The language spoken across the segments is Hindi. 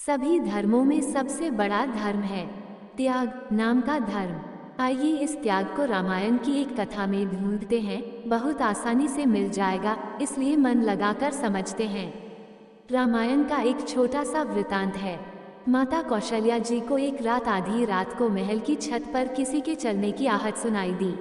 सभी धर्मों में सबसे बड़ा धर्म है त्याग नाम का धर्म। आइए इस त्याग को रामायण की एक कथा में ढूंढते हैं। बहुत आसानी से मिल जाएगा, इसलिए मन लगाकर समझते हैं। रामायण का एक छोटा सा वृतांत है। माता कौशल्या जी को एक रात आधी रात को महल की छत पर किसी के चलने की आहट सुनाई दी।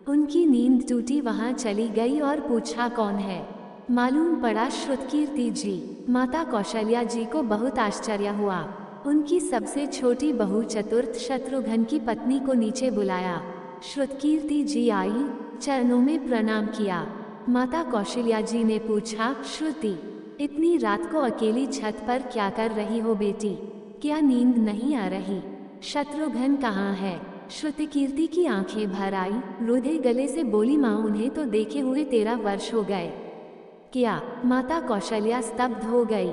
उनकी नींद टूटी, वहां चली गई और पूछा कौन है। मालूम पड़ा श्रुतकीर्ति जी। माता कौशल्या जी को बहुत आश्चर्य हुआ। उनकी सबसे छोटी बहू चतुर्थ शत्रुघ्न की पत्नी को नीचे बुलाया। श्रुतकीर्ति जी आई, चरणों में प्रणाम किया। माता कौशल्या जी ने पूछा, श्रुति, इतनी रात को अकेली छत पर क्या कर रही हो बेटी? क्या नींद नहीं आ रही? शत्रुघ्न कहाँ है? श्रुतिकीर्ति की आंखें भर आई, रुधे गले से बोली, माँ उन्हें तो देखे हुए 13 वर्ष हो गए। क्या? माता कौशल्या स्तब्ध हो गई।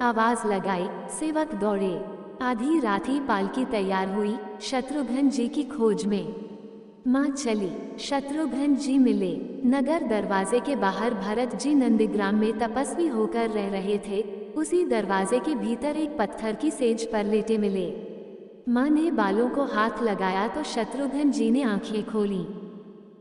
आवाज लगाई, सेवक दौड़े। आधी रात ही पालकी तैयार हुई शत्रुघ्न जी की खोज में। माँ चली, शत्रुघ्न जी मिले। नगर दरवाजे के बाहर भरत जी नंदीग्राम में तपस्वी होकर रह रहे थे। उसी दरवाजे के भीतर एक पत्थर की सेज पर लेटे मिले। माँ ने बालों को हाथ लगाया तो शत्रुघ्न जी ने आंखें खोली।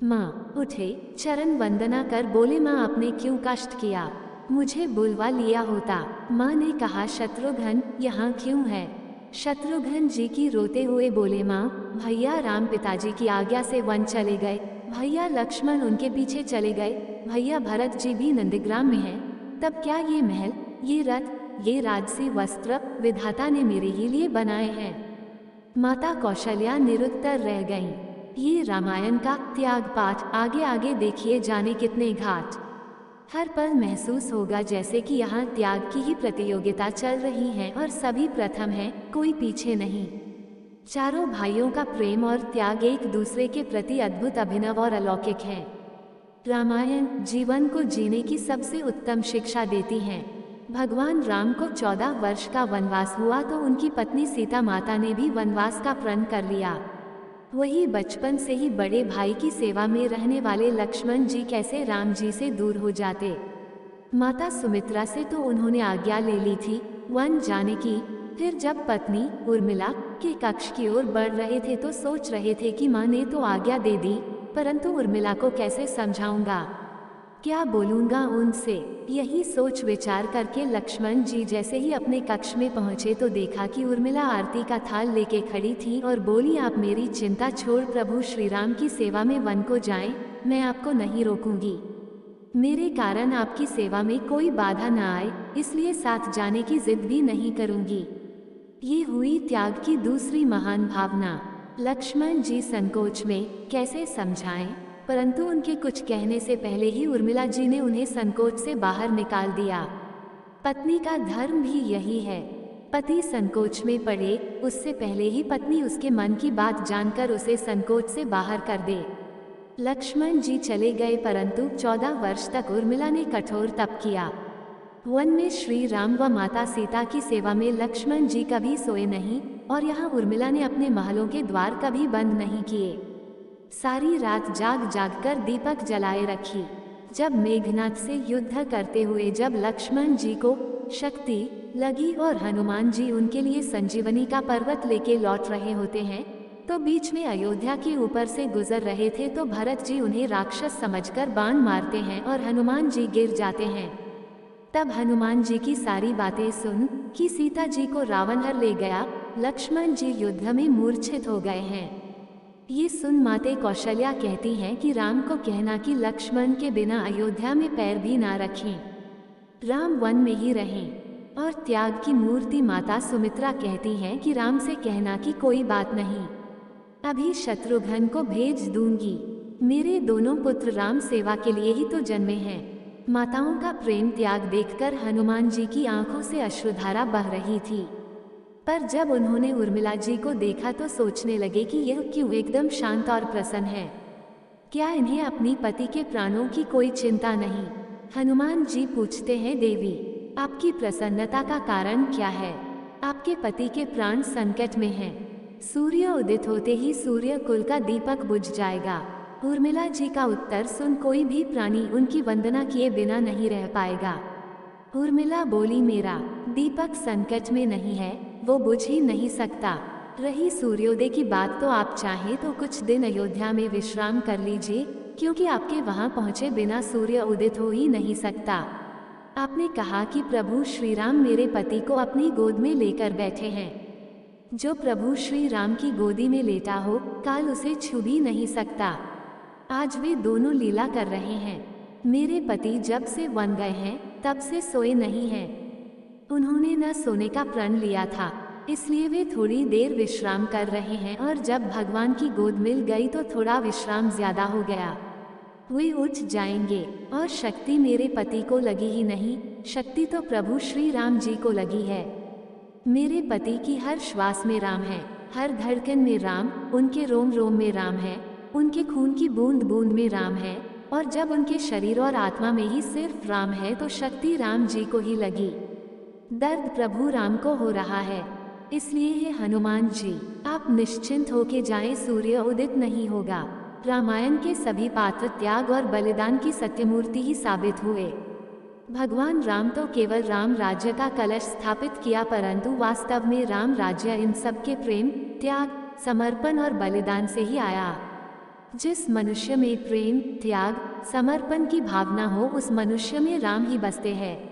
माँ उठे, चरण वंदना कर बोले, माँ आपने क्यों कष्ट किया? मुझे बुलवा लिया होता। माँ ने कहा, शत्रुघ्न यहाँ क्यों है? शत्रुघ्न जी की रोते हुए बोले, माँ भैया राम पिताजी की आज्ञा से वन चले गए, भैया लक्ष्मण उनके पीछे चले गए, भैया भरत जी भी नंदीग्राम में हैं। तब क्या ये महल, ये रथ, ये राजसी वस्त्र विधाता ने मेरे ही लिए बनाए हैं? माता कौशल्या निरुत्तर रह गईं। ये रामायण का त्याग पाठ आगे आगे देखिए जाने कितने घाट। हर पल महसूस होगा जैसे कि यहाँ त्याग की ही प्रतियोगिता चल रही है और सभी प्रथम हैं, कोई पीछे नहीं। चारों भाइयों का प्रेम और त्याग एक दूसरे के प्रति अद्भुत, अभिनव और अलौकिक है। रामायण जीवन को जीने की सबसे उत्तम शिक्षा देती है। भगवान राम को 14 वर्ष का वनवास हुआ तो उनकी पत्नी सीता माता ने भी वनवास का प्रण कर लिया। वही बचपन से ही बड़े भाई की सेवा में रहने वाले लक्ष्मण जी कैसे राम जी से दूर हो जाते? माता सुमित्रा से तो उन्होंने आज्ञा ले ली थी वन जाने की। फिर जब पत्नी उर्मिला के कक्ष की ओर बढ़ रहे थे तो सोच रहे थे कि माँ ने तो आज्ञा दे दी, परंतु उर्मिला को कैसे समझाऊंगा, क्या बोलूंगा उनसे? यही सोच विचार करके लक्ष्मण जी जैसे ही अपने कक्ष में पहुंचे तो देखा कि उर्मिला आरती का थाल लेके खड़ी थी और बोली, आप मेरी चिंता छोड़ प्रभु श्री राम की सेवा में वन को जाएं, मैं आपको नहीं रोकूंगी। मेरे कारण आपकी सेवा में कोई बाधा न आए, इसलिए साथ जाने की जिद भी नहीं करूंगी। ये हुई त्याग की दूसरी महान भावना। लक्ष्मण जी संकोच में, कैसे समझाएं? परंतु उनके कुछ कहने से पहले ही उर्मिला जी ने उन्हें संकोच से बाहर निकाल दिया। पत्नी का धर्म भी यही है। पति संकोच में पड़े उससे पहले ही पत्नी उसके मन की बात जानकर उसे संकोच से बाहर कर दे। लक्ष्मण जी चले गए, परंतु 14 वर्ष तक उर्मिला ने कठोर तप किया। वन में श्री राम व माता सीता की सेवा में लक्ष्मण जी कभी सोए नहीं और यहाँ उर्मिला ने अपने महलों के द्वार कभी बंद नहीं किए। सारी रात जाग जाग कर दीपक जलाए रखी। जब मेघनाथ से युद्ध करते हुए जब लक्ष्मण जी को शक्ति लगी और हनुमान जी उनके लिए संजीवनी का पर्वत लेके लौट रहे होते हैं, तो बीच में अयोध्या के ऊपर से गुजर रहे थे तो भरत जी उन्हें राक्षस समझकर बाण मारते हैं और हनुमान जी गिर जाते हैं। तब हनुमान जी की सारी बातें सुन कि सीता जी को रावण हर ले गया, लक्ष्मण जी युद्ध में मूर्छित हो गए हैं। ये सुन माते कौशल्या कहती हैं कि राम को कहना कि लक्ष्मण के बिना अयोध्या में पैर भी ना रखें, राम वन में ही रहें। और त्याग की मूर्ति माता सुमित्रा कहती हैं कि राम से कहना कि कोई बात नहीं, अभी शत्रुघ्न को भेज दूंगी, मेरे दोनों पुत्र राम सेवा के लिए ही तो जन्मे हैं। माताओं का प्रेम त्याग देखकर हनुमान जी की आंखों से अश्रुधारा बह रही थी। पर जब उन्होंने उर्मिला जी को देखा तो सोचने लगे कि यह क्यों एकदम शांत और प्रसन्न है। क्या इन्हें अपनी पति के प्राणों की कोई चिंता नहीं? हनुमान जी पूछते हैं, देवी आपकी प्रसन्नता का कारण क्या है? आपके पति के प्राण संकट में हैं। सूर्य उदित होते ही सूर्य कुल का दीपक बुझ जाएगा। उर्मिला जी का उत्तर सुन कोई भी प्राणी उनकी वंदना किए बिना नहीं रह पाएगा। उर्मिला बोली, मेरा दीपक संकट में नहीं है, वो बुझ ही नहीं सकता। रही सूर्योदय की बात, तो आप चाहें तो कुछ दिन अयोध्या में विश्राम कर लीजिए, क्योंकि आपके वहां पहुंचे बिना सूर्य उदित हो ही नहीं सकता। आपने कहा कि प्रभु श्री राम मेरे पति को अपनी गोद में लेकर बैठे हैं। जो प्रभु श्री राम की गोदी में लेटा हो, काल उसे छू भी नहीं सकता। आज वे दोनों लीला कर रहे हैं। मेरे पति जब से वन गए हैं, तब से सोए नहीं हैं। उन्होंने न सोने का प्रण लिया था, इसलिए वे थोड़ी देर विश्राम कर रहे हैं, और जब भगवान की गोद मिल गई तो थोड़ा विश्राम ज्यादा हो गया। वे उठ जाएंगे, और शक्ति मेरे पति को लगी ही नहीं, शक्ति तो प्रभु श्री राम जी को लगी है। मेरे पति की हर श्वास में राम है, हर धड़कन में राम, उनके रोम रोम में राम है, उनके खून की बूंद बूंद में राम है, और जब उनके शरीर और आत्मा में ही सिर्फ राम है तो शक्ति राम जी को ही लगी। दर्द प्रभु राम को हो रहा है, इसलिए हे हनुमान जी, आप निश्चिंत होके जाएं, सूर्य उदित नहीं होगा। रामायण के सभी पात्र त्याग और बलिदान की सत्यमूर्ति ही साबित हुए। भगवान राम तो केवल राम राज्य का कलश स्थापित किया, परंतु वास्तव में राम राज्य इन सब के प्रेम, त्याग, समर्पण और बलिदान से ही आया। जिस मनुष्य में प्रेम, त्याग, समर्पण की भावना हो, उस मनुष्य में राम ही बसते हैं।